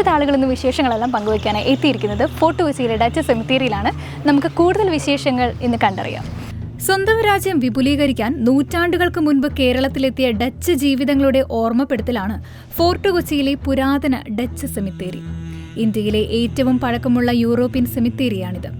കുറച്ച് ആളുകൾ ഇന്ന് വിശേഷങ്ങളെല്ലാം പങ്കുവയ്ക്കാനായി എത്തിയിരിക്കുന്നത് ഫോർട്ട് കൊച്ചിയിലെ ഡച്ച് സെമിത്തേരിയിലാണ്. നമുക്ക് കൂടുതൽ വിശേഷങ്ങൾ ഇന്ന് കണ്ടറിയാം. സ്വന്തം രാജ്യം വിപുലീകരിക്കാൻ നൂറ്റാണ്ടുകൾക്ക് മുൻപ് കേരളത്തിലെത്തിയ ഡച്ച് ജീവിതങ്ങളുടെ ഓർമ്മപ്പെടുത്തലാണ് ഫോർട്ട് കൊച്ചിയിലെ പുരാതന ഡച്ച് സെമിത്തേരി. ഇന്ത്യയിലെ ഏറ്റവും പഴക്കമുള്ള യൂറോപ്യൻ സെമിത്തേരിയാണിത്.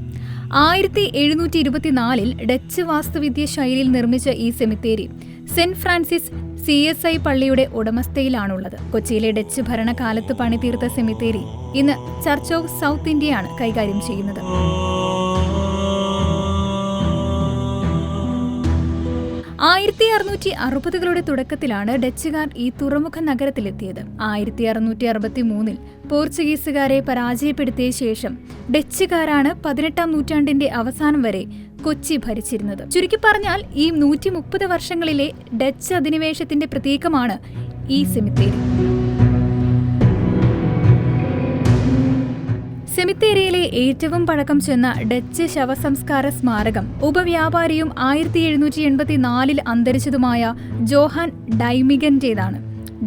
1724 ഡച്ച് വാസ്തുവിദ്യ ശൈലിയിൽ നിർമ്മിച്ച ഈ സെമിത്തേരി സെന്റ് ഫ്രാൻസിസ് CSI പള്ളിയുടെ ഉടമസ്ഥയിലാണുള്ളത്. കൊച്ചിയിലെ ഡച്ച് ഭരണകാലത്ത് പണിതീർത്ത സെമിത്തേരി ഇന്ന് ചർച്ച് ഓഫ് സൗത്ത് ഇന്ത്യയാണ് കൈകാര്യം ചെയ്യുന്നത്. 1660കളുടെ തുടക്കത്തിലാണ് ഡച്ചുകാർ ഈ തുറമുഖ നഗരത്തിലെത്തിയത്. 1663 പോർച്ചുഗീസുകാരെ പരാജയപ്പെടുത്തിയ ശേഷം ഡച്ചുകാരാണ് 18ാം നൂറ്റാണ്ടിന്റെ അവസാനം വരെ കൊച്ചി ഭരിച്ചിരുന്നത്. ചുരുക്കി പറഞ്ഞാൽ ഈ 130 വർഷങ്ങളിലെ ഡച്ച് അധിനിവേശത്തിന്റെ പ്രതീകമാണ് ഈ സെമിത്തേരി. സെമിത്തേരിയിലെ ഏറ്റവും പഴക്കം ചെന്ന ഡച്ച് ശവസംസ്കാര സ്മാരകം ഉപവ്യാപാരിയും 1784 അന്തരിച്ചതുമായ ജോഹാൻ ഡൈമിഗന്റേതാണ്.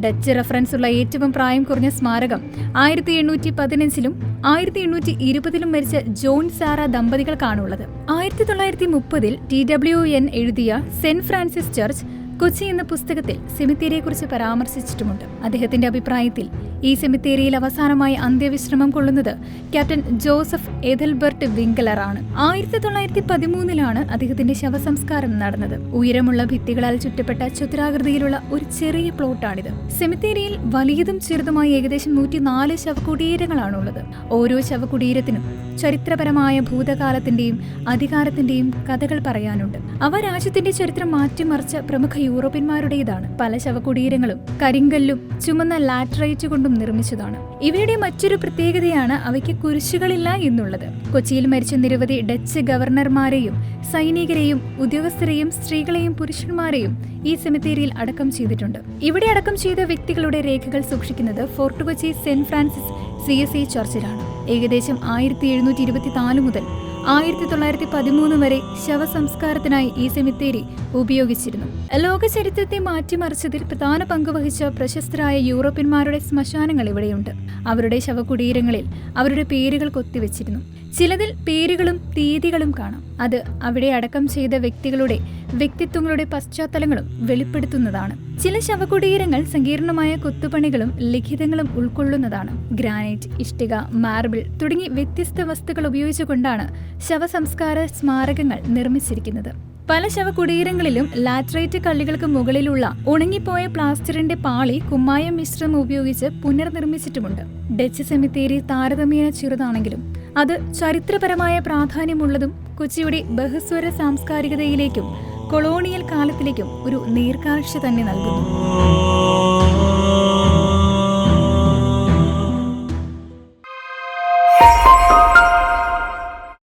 ഡച്ച് റഫറൻസുള്ള ഏറ്റവും പ്രായം കുറഞ്ഞ സ്മാരകം 1815 1820 മരിച്ച ജോൺ സാറ ദമ്പതികൾക്കാണുള്ളത്. 1930 TWN എഴുതിയ സെന്റ് ഫ്രാൻസിസ് ചർച്ച് കൊച്ചി എന്ന പുസ്തകത്തിൽ സെമിത്തേരിയെക്കുറിച്ച് പരാമർശിച്ചിട്ടുമുണ്ട്. അദ്ദേഹത്തിന്റെ അഭിപ്രായത്തിൽ ഈ സെമിത്തേരിയിൽ അവസാനമായി അന്ത്യവിശ്രമം കൊള്ളുന്നത് ക്യാപ്റ്റൻ ജോസഫ് എഥൽബർട്ട് വിങ്കലറാണ്. 1913 അദ്ദേഹത്തിന്റെ ശവസംസ്കാരം നടന്നത്. ഉയരമുള്ള ഭിത്തികളാൽ ചുറ്റപ്പെട്ട ചതുരാകൃതിയിലുള്ള ഒരു ചെറിയ പ്ലോട്ടാണിത്. സെമിത്തേരിയിൽ വലിയതും ചെറുതുമായി ഏകദേശം 104 ശവകുടീരങ്ങളാണുള്ളത്. ഓരോ ശവകുടീരത്തിനും ചരിത്രപരമായ ഭൂതകാലത്തിന്റെയും അധികാരത്തിന്റെയും കഥകൾ പറയാനുണ്ട്. അവ രാജ്യത്തിന്റെ ചരിത്രം മാറ്റിമറിച്ച പ്രമുഖ യൂറോപ്യന്മാരുടേതാണ്. പല ശവകുടീരങ്ങളും കരിങ്കല്ലും ചുമന്ന ലാറ്ററൈറ്റ് കൊണ്ടും നിർമ്മിച്ചതാണ്. ഇവയുടെ മറ്റൊരു പ്രത്യേകതയാണ് അവയ്ക്ക് കുരിശുകളില്ല എന്നുള്ളത്. കൊച്ചിയിൽ മരിച്ച നിരവധി ഡച്ച് ഗവർണർമാരെയും സൈനികരെയും ഉദ്യോഗസ്ഥരെയും സ്ത്രീകളെയും പുരുഷന്മാരെയും ഈ സെമിത്തേരിയിൽ അടക്കം ചെയ്തിട്ടുണ്ട്. ഇവിടെ അടക്കം ചെയ്ത വ്യക്തികളുടെ രേഖകൾ സൂക്ഷിക്കുന്നത് fort Kochi saint Francis CSI ചർച്ചിലാണ്. ഏകദേശം 1724 മുതൽ 1913 വരെ ശവസംസ്കാരത്തിനായി ഈ സെമിത്തേരി ഉപയോഗിച്ചിരുന്നു. ലോക ചരിത്രത്തെ മാറ്റിമറിച്ചതിൽ പ്രധാന പങ്കുവഹിച്ച പ്രശസ്തരായ യൂറോപ്യന്മാരുടെ ശ്മശാനങ്ങൾ ഇവിടെയുണ്ട്. അവരുടെ ശവകുടീരങ്ങളിൽ അവരുടെ പേരുകൾ കൊത്തിവെച്ചിരുന്നു. ചിലതിൽ പേരുകളും തീയതികളും കാണാം. അത് അവിടെ അടക്കം ചെയ്ത വ്യക്തികളുടെ വ്യക്തിത്വങ്ങളുടെ പശ്ചാത്തലങ്ങളും വെളിപ്പെടുത്തുന്നതാണ്. ചില ശവകുടീരങ്ങൾ സങ്കീർണമായ കൊത്തുപണികളും ലിഖിതങ്ങളും ഉൾക്കൊള്ളുന്നതാണ്. ഗ്രാനൈറ്റ്, ഇഷ്ടിക, മാർബിൾ തുടങ്ങി വ്യത്യസ്ത വസ്തുക്കൾ ഉപയോഗിച്ചുകൊണ്ടാണ് ശവസംസ്കാര സ്മാരകങ്ങൾ നിർമ്മിച്ചിരിക്കുന്നത്. പല ശവകുടീരങ്ങളിലും ലാറ്ററൈറ്റ് കല്ലുകൾക്ക് മുകളിലുള്ള ഉണങ്ങിപ്പോയ പ്ലാസ്റ്ററിന്റെ പാളി കുമ്മായം മിശ്രം ഉപയോഗിച്ച് പുനർനിർമ്മിച്ചിട്ടുമുണ്ട്. ഡച്ച് സെമിത്തേരി താരതമ്യേന ചെറുതാണെങ്കിലും അത് ചരിത്രപരമായ പ്രാധാന്യമുള്ളതും കൊച്ചിയുടെ ബഹുസ്വര സാംസ്കാരികതയിലേക്കും കൊളോണിയൽ കാലത്തിലേക്കും ഒരു നേർക്കാഴ്ച തന്നെ നൽകുന്നു.